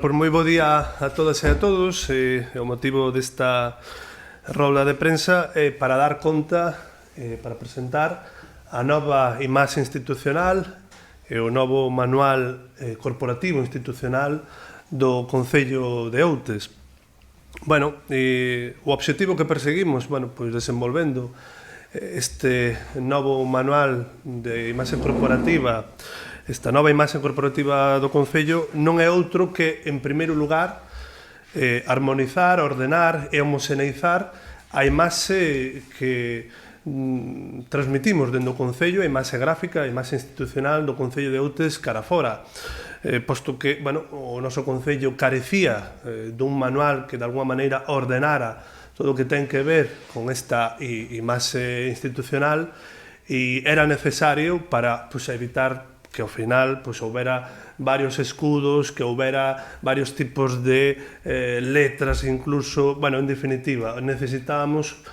Por moi bo día a todas e a todos. O motivo desta rolda de prensa é para dar conta, para presentar a nova imaxe institucional e o novo manual corporativo institucional do Concello de Outes. Bueno, o obxectivo que perseguimos, pois desenvolvendo este novo manual de imaxe corporativa, esta nova imaxe corporativa do Concello non é outro que, en primeiro lugar, armonizar, ordenar e homoxeneizar a imaxe que transmitimos dentro do Concello, a imaxe gráfica, a imaxe institucional do Concello de Outes cara fora, posto que o noso Concello carecía dun manual que de alguma maneira ordenara todo o que ten que ver con esta imaxe institucional, e era necesario para evitar que ao final houbera varios escudos, que houbera varios tipos de letras incluso, en definitiva, necesitábamos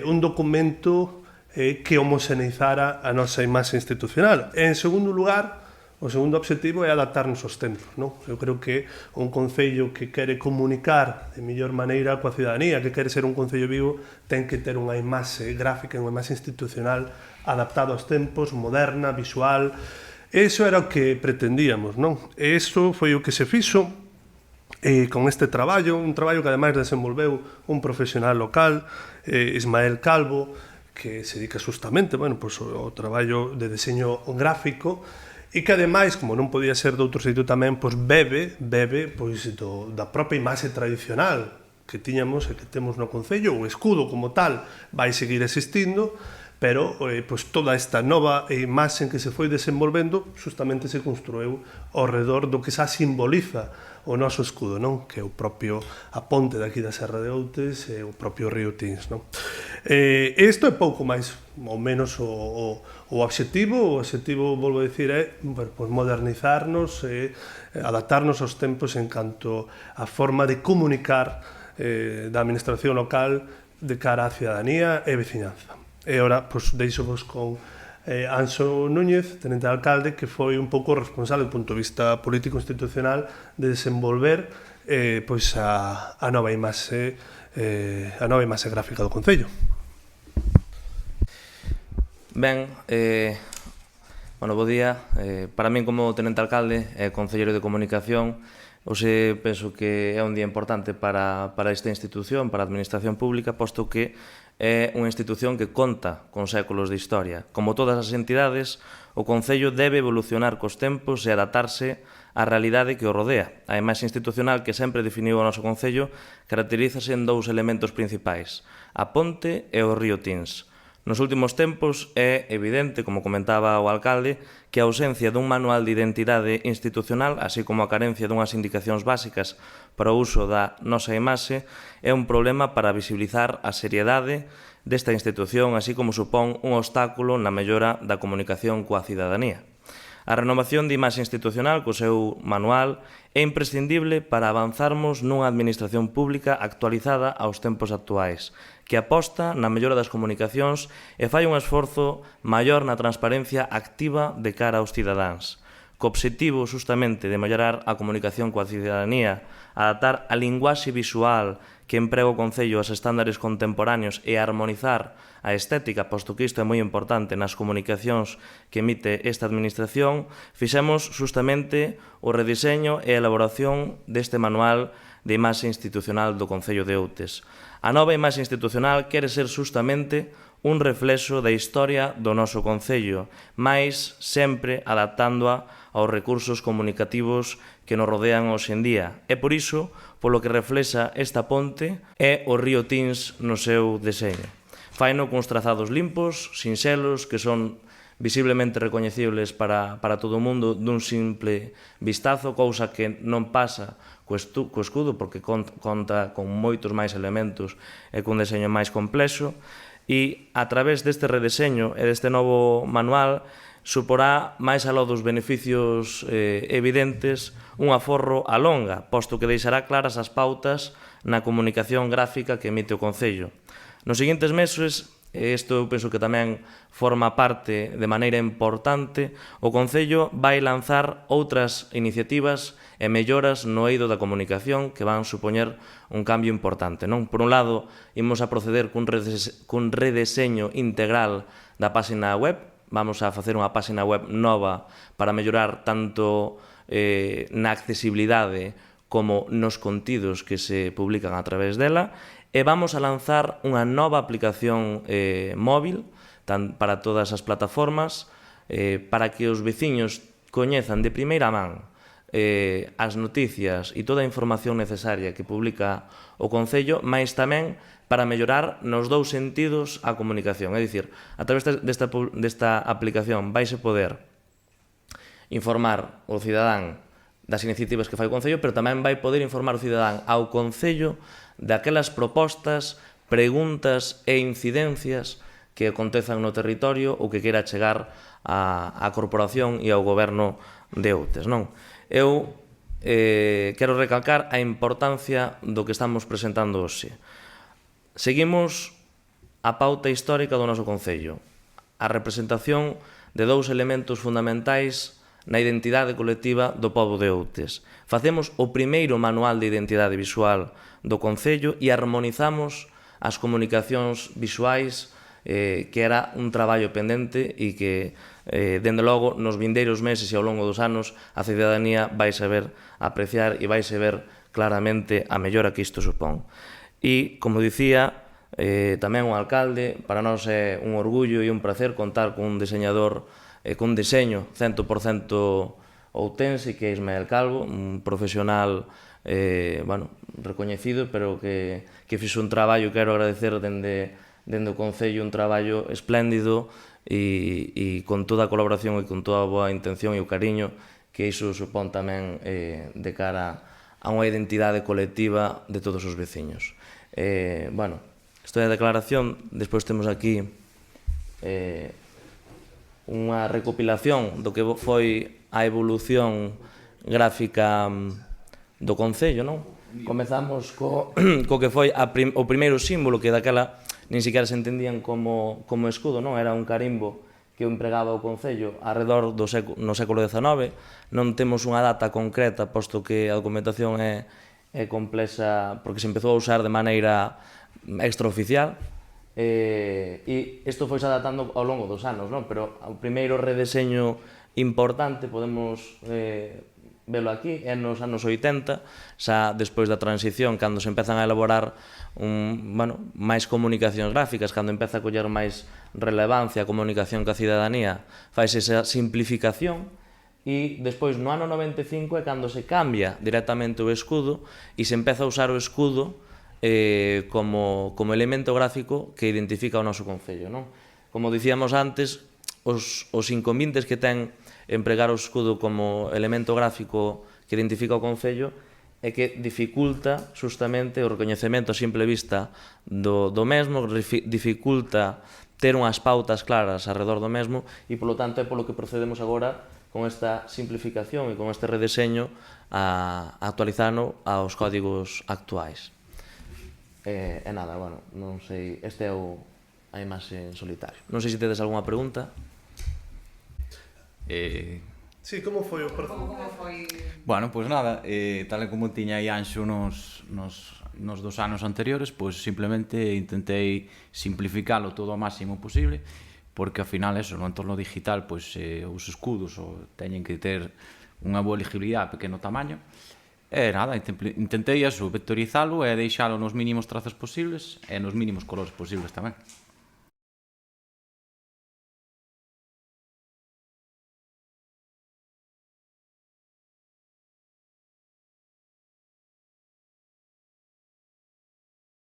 un documento que homoxeneizara a nosa imaxe institucional. En segundo lugar, o segundo obxectivo é adaptarnos aos tempos. Eu creo que un concello que quere comunicar de mellor maneira coa cidadanía, que quere ser un concello vivo, ten que ter unha imaxe gráfica, unha imaxe institucional adaptada aos tempos, moderna, visual. Iso era o que pretendíamos, E iso foi o que se fixo con este traballo, un traballo que ademais desenvolveu un profesional local, Ismael Calvo, que se dedica justamente ao traballo de deseño gráfico, e que ademais, como non podía ser de outro sitio tamén, bebe da propia imaxe tradicional que tiñamos e que temos no Concello. O escudo como tal vai seguir existindo, pero toda esta nova imaxe que se foi desenvolvendo justamente se construiu ao redor do que xa simboliza o noso escudo, que é o propio a ponte daqui da Serra de Outes e o propio río Tins. Isto é pouco máis ou menos o obxectivo. O obxectivo, volvo a dicir, é modernizarnos e adaptarnos aos tempos en canto a forma de comunicar da administración local de cara á cidadanía e veciñanza. E ora, deixo-vos con Anxo Núñez, tenente de alcalde, que foi un pouco responsable do punto de vista político-institucional de desenvolver a nova imaxe gráfica do Concello. Ben, bo día. Para min, como tenente alcalde e concelleiro de comunicación, hoxe penso que é un día importante para esta institución, para a administración pública, posto que é unha institución que conta con séculos de historia. Como todas as entidades, o Concello debe evolucionar cos tempos e adaptarse á realidade que o rodea. A imaxe institucional que sempre definiu o noso Concello caracterízase en dous elementos principais: a ponte e o río Tins. Nos últimos tempos é evidente, como comentaba o alcalde, que a ausencia dun manual de identidade institucional, así como a carencia dunhas indicacións básicas para o uso da nosa imaxe, é un problema para visibilizar a seriedade desta institución, así como supón un obstáculo na mellora da comunicación coa cidadanía. A renovación de imaxe institucional co seu manual é imprescindible para avanzarmos nunha administración pública actualizada aos tempos actuais, que aposta na mellora das comunicacións e fai un esforzo maior na transparencia activa de cara aos cidadáns, co obxectivo justamente de mellorar a comunicación coa cidadanía, adaptar a linguaxe visual que emprega o Concello aos estándares contemporáneos e armonizar a estética, posto que isto é moi importante nas comunicacións que emite esta administración, fixemos justamente o rediseño e a elaboración deste manual de imaxe institucional do Concello de Outes. A nova imaxe institucional quere ser justamente un reflexo da historia do noso Concello, mais sempre adaptándoa aos recursos comunicativos que nos rodean hoxe en día. E por iso, polo que reflexa esta ponte, é o río Tins no seu deseño. Faino cuns trazados limpos, sinxelos, que son visiblemente recoñecibles para todo o mundo dun simple vistazo, cousa que non pasa co escudo, porque conta con moitos máis elementos e cun deseño máis complexo, e a través deste redeseño e deste novo manual suporá, máis aló dos beneficios evidentes, un aforro á longa, posto que deixará claras as pautas na comunicación gráfica que emite o Concello. Nos seguintes meses e isto eu penso que tamén forma parte de maneira importante, o Concello vai lanzar outras iniciativas e melloras no eido da comunicación que van supoñer un cambio importante. Por un lado, imos a proceder cun redeseño integral da página web, vamos a facer unha página web nova para mellorar tanto na accesibilidade como nos contidos que se publican a través dela, e vamos a lanzar unha nova aplicación móvil para todas as plataformas para que os veciños coñezan de primeira man as noticias e toda a información necesaria que publica o Concello, mais tamén para mellorar nos dous sentidos a comunicación. É dicir, a través desta aplicación vaise poder informar o cidadán das iniciativas que fai o Concello, pero tamén vai poder informar o cidadán ao Concello daquelas propostas, preguntas e incidencias que acontezan no territorio ou que queira chegar á corporación e ao goberno de Outes. Eu quero recalcar a importancia do que estamos presentando hoxe. Seguimos a pauta histórica do noso Concello, a representación de dous elementos fundamentais na identidade colectiva do pobo de Outes. Facemos o primeiro manual de identidade visual do Concello e armonizamos as comunicacións visuais, que era un traballo pendente e que, dende logo, nos vindeiros meses e ao longo dos anos, a cidadanía vai saber apreciar e vai saber claramente a mellora que isto supón. E, como dicía, tamén un alcalde, para nós é un orgullo e un placer contar con un diseñador con deseño 100% outense, que é Ismael Calvo, un profesional recoñecido, pero que fixo un traballo, quero agradecer dende o Concello, un traballo espléndido e con toda a colaboración e con toda a boa intención e o cariño que iso supón tamén de cara a unha identidade colectiva de todos os veciños. Isto é a declaración, despois temos aquí unha recopilación do que foi a evolución gráfica do Concello, non? Comezamos co que foi o primeiro símbolo, que daquela nin siquiera se entendían como escudo, non? Era un carimbo que o empregaba o Concello arredor no século XIX. Non temos unha data concreta, posto que a documentación é complexa, porque se empezou a usar de maneira extraoficial, e isto foi se adaptando ao longo dos anos, non? Pero o primeiro redeseño importante, podemos velo aquí, é nos anos 80, xa despois da transición, cando se empezan a elaborar máis comunicacións gráficas, cando empeza a coller máis relevancia a comunicación ca cidadanía, faise esa simplificación, e despois no ano 95 é cando se cambia directamente o escudo e se empeza a usar o escudo como elemento gráfico que identifica o noso Concello. Como dicíamos antes, os inconvenientes que ten empregar o escudo como elemento gráfico que identifica o Concello é que dificulta justamente o recoñecemento a simple vista do mesmo, dificulta ter unhas pautas claras alrededor do mesmo, e polo tanto é polo que procedemos agora con esta simplificación e con este redeseño a actualizarlo aos códigos actuais. E nada, non sei, este é a imaxe en solitario. Non sei se tedes algunha pregunta. Sí, como foi o proceso? Bueno, pois nada, tal e como tiña aí Anxo nos 2 anos anteriores, pois simplemente intentei simplificalo todo ao máximo posible, porque ao final eso, no entorno digital, pois os escudos teñen que ter unha boa legibilidade a pequeno tamaño, e nada, intentei eso, vectorizalo e deixalo nos mínimos trazos posibles e nos mínimos colores posibles tamén.